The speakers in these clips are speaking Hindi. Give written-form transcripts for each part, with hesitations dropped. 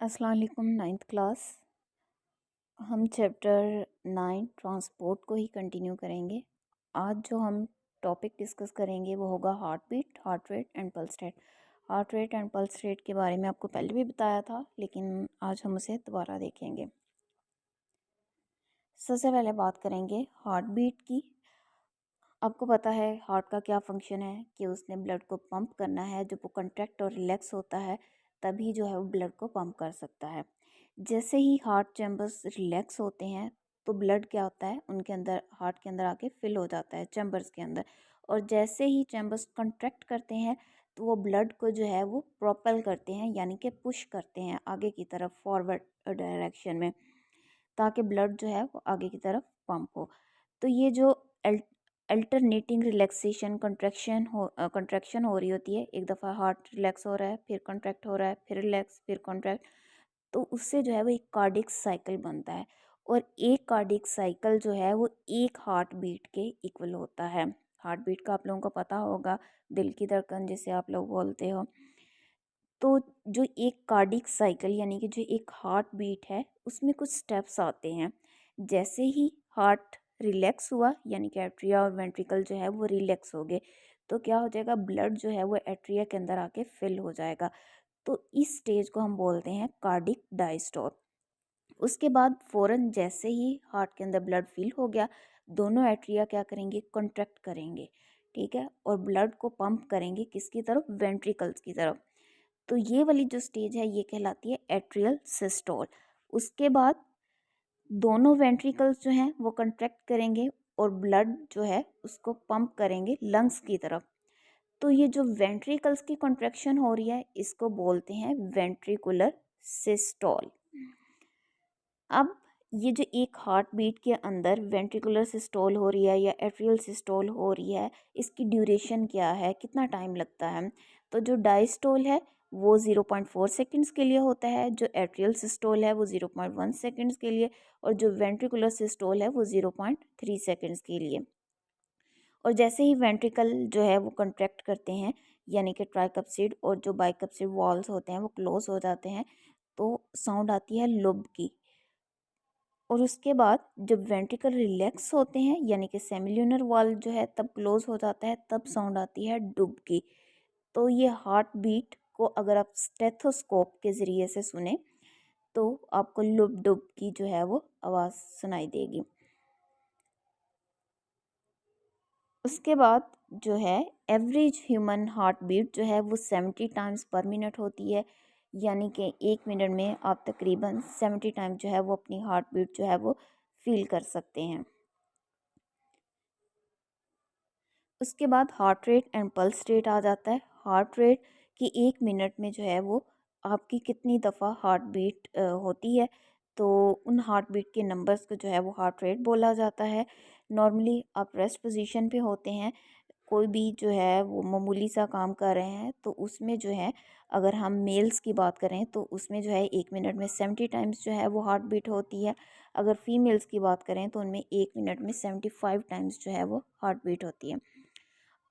अस्सलाम वालेकुम। नाइन्थ क्लास हम चैप्टर 9 ट्रांसपोर्ट को ही कंटिन्यू करेंगे। आज जो हम टॉपिक डिस्कस करेंगे वो होगा heartbeat, heart rate and pulse rate. Heart rate and pulse rate के बारे में आपको पहले भी बताया था, लेकिन आज हम उसे दोबारा देखेंगे। सबसे पहले बात करेंगे हार्ट बीट की। आपको पता है हार्ट का क्या फंक्शन है कि उसने ब्लड को पंप करना है। जब वो कंट्रैक्ट और रिलैक्स होता है तभी जो है वो ब्लड को पंप कर सकता है। जैसे ही हार्ट चैम्बर्स रिलैक्स होते हैं तो ब्लड क्या होता है उनके अंदर, हार्ट के अंदर आके फिल हो जाता है चैम्बर्स के अंदर। और जैसे ही चैम्बर्स कंट्रैक्ट करते हैं तो वो ब्लड को जो है वो प्रोपेल करते हैं, यानी कि पुश करते हैं आगे की तरफ, फॉरवर्ड डायरेक्शन में, ताकि ब्लड जो है वो आगे की तरफ पंप हो। तो ये जो अल्टरनेटिंग रिलैक्सेशन कंट्रैक्शन हो रही होती है, एक दफ़ा हार्ट रिलैक्स हो रहा है, फिर कंट्रैक्ट हो रहा है, फिर रिलैक्स, फिर कंट्रैक्ट, तो उससे जो है वो एक कार्डिक साइकिल बनता है। और एक कार्डिक साइकिल जो है वो एक हार्ट बीट के इक्वल होता है। हार्ट बीट का आप लोगों को पता होगा, दिल की धड़कन जिसे आप लोग बोलते हो। तो जो एक कार्डिक साइकिल यानी कि जो एक हार्ट बीट है उसमें कुछ स्टेप्स आते हैं। जैसे ही हार्ट रिलैक्स हुआ यानी कि एट्रिया और वेंट्रिकल जो है वो रिलैक्स हो गए, तो क्या हो जाएगा, ब्लड जो है वो एट्रिया के अंदर आके फिल हो जाएगा। तो इस स्टेज को हम बोलते हैं कार्डिक डायस्टोल। उसके बाद फ़ौरन जैसे ही हार्ट के अंदर ब्लड फिल हो गया, दोनों एट्रिया क्या करेंगे, कॉन्ट्रैक्ट करेंगे, ठीक है, और ब्लड को पंप करेंगे किसकी तरफ, वेंट्रिकल्स की तरफ। तो ये वाली जो स्टेज है ये कहलाती है एट्रियल सिस्टोल। उसके बाद दोनों वेंट्रिकल्स जो हैं वो कंट्रैक्ट करेंगे और ब्लड जो है उसको पंप करेंगे लंग्स की तरफ। तो ये जो वेंट्रिकल्स की कॉन्ट्रैक्शन हो रही है इसको बोलते हैं वेंट्रिकुलर सिस्टोल। अब ये जो एक हार्ट बीट के अंदर वेंट्रिकुलर सिस्टोल हो रही है या एट्रियल सिस्टोल हो रही है, इसकी ड्यूरेशन क्या है, कितना टाइम लगता है। तो जो डायस्टोल है वो 0.4 सेकंड्स के लिए होता है, जो एट्रियल सिस्टोल है वो 0.1 सेकंड्स के लिए, और जो वेंट्रिकुलर सिस्टोल है वो 0.3 सेकंड्स के लिए। और जैसे ही वेंट्रिकल जो है वो कंट्रैक्ट करते हैं, यानी कि ट्राइकप्सिड और जो बाइकप्सिड वॉल्स होते हैं वो क्लोज हो जाते हैं, तो साउंड आती है लुब की। और उसके बाद जब वेंट्रिकल रिलैक्स होते हैं यानी कि सेमिल्यूनर वॉल्व जो है तब क्लोज हो जाता है, तब साउंड आती है डुब की। तो ये हार्ट बीट को अगर आप स्टेथोस्कोप के ज़रिए से सुने तो आपको लुब डुब की जो है वो आवाज़ सुनाई देगी। उसके बाद जो है एवरेज ह्यूमन हार्ट बीट जो है वो 70 टाइम्स पर मिनट होती है, यानी कि 1 मिनट में आप तकरीबन 70 टाइम जो है वो अपनी हार्ट बीट जो है वो फील कर सकते हैं। उसके बाद heart rate and pulse rate आ जाता है। हार्ट रेट कि 1 मिनट में जो है वो आपकी कितनी दफ़ा हार्ट बीट होती है, तो उन हार्ट बीट के नंबर्स को जो है वो हार्ट रेट बोला जाता है। नॉर्मली आप रेस्ट पोजीशन पे होते हैं, कोई भी जो है वो मामूली सा काम कर रहे हैं, तो उसमें जो है अगर हम मेल्स की बात करें तो उसमें जो है 1 मिनट में 70 टाइम्स जो है वो हार्ट बीट होती है। अगर फीमेल्स की बात करें तो उनमें 1 मिनट में 75 टाइम्स जो है वो हार्ट बीट होती है।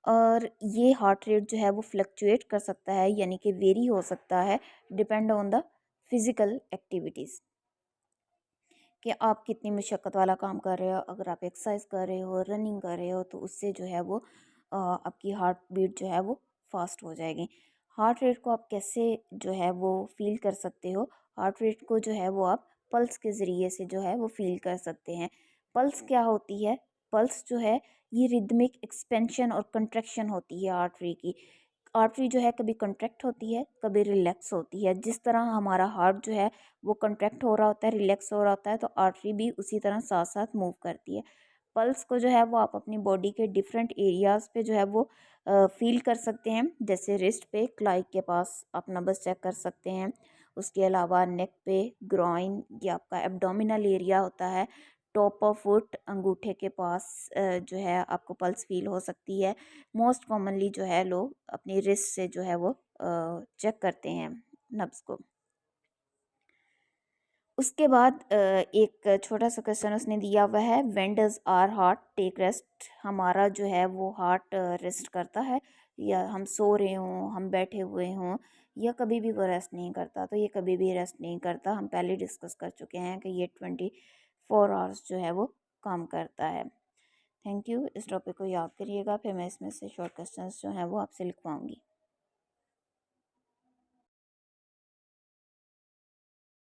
और ये हार्ट रेट जो है वो फ्लक्चुएट कर सकता है, यानी कि वेरी हो सकता है, depend on the physical activities, कि आप कितनी मशक्क़त वाला काम कर रहे हो। अगर आप एक्सरसाइज कर रहे हो, रनिंग कर रहे हो, तो उससे जो है वो आपकी हार्ट बीट जो है वो फास्ट हो जाएगी। हार्ट रेट को आप कैसे जो है वो फील कर सकते हो, हार्ट रेट को जो है वो आप पल्स के ज़रिए से जो है वो फील कर सकते हैं। पल्स क्या होती है, पल्स जो है ये रिदमिक एक्सपेंशन और कंट्रैक्शन होती है आर्टरी की। आर्टरी जो है कभी कंट्रैक्ट होती है, कभी रिलैक्स होती है। जिस तरह हमारा हार्ट जो है वो कंट्रैक्ट हो रहा होता है, रिलैक्स हो रहा होता है, तो आर्टरी भी उसी तरह साथ साथ मूव करती है। पल्स को जो है वो आप अपनी बॉडी के डिफरेंट एरियाज़ पे जो है वो फील कर सकते हैं। जैसे रिस्ट पे, क्लाइक के पास आप नब्ज़ चेक कर सकते हैं। उसके अलावा नेक पे, ग्रॉइन, ये आपका एब्डोमिनल एरिया होता है। टॉप ऑफ फुट, अंगूठे के पास जो है आपको पल्स फील हो सकती है। मोस्ट कॉमनली जो है लोग अपनी रिस्ट से जो है वो चेक करते हैं नब्ज़ को। उसके बाद एक छोटा सा क्वेश्चन उसने दिया हुआ है, when does our heart take rest. हमारा जो है वो हार्ट रेस्ट करता है, या हम सो रहे हों, हम बैठे हुए हों, यह कभी भी वो रेस्ट नहीं करता, तो ये कभी भी रेस्ट नहीं करता। हम पहले डिस्कस कर चुके हैं कि ये 24 आवर्स जो है वो काम करता है। Thank you. इस टॉपिक को याद करिएगा, फिर मैं इसमें से शॉर्ट क्वेश्चंस जो हैं वो आपसे लिखवाऊंगी।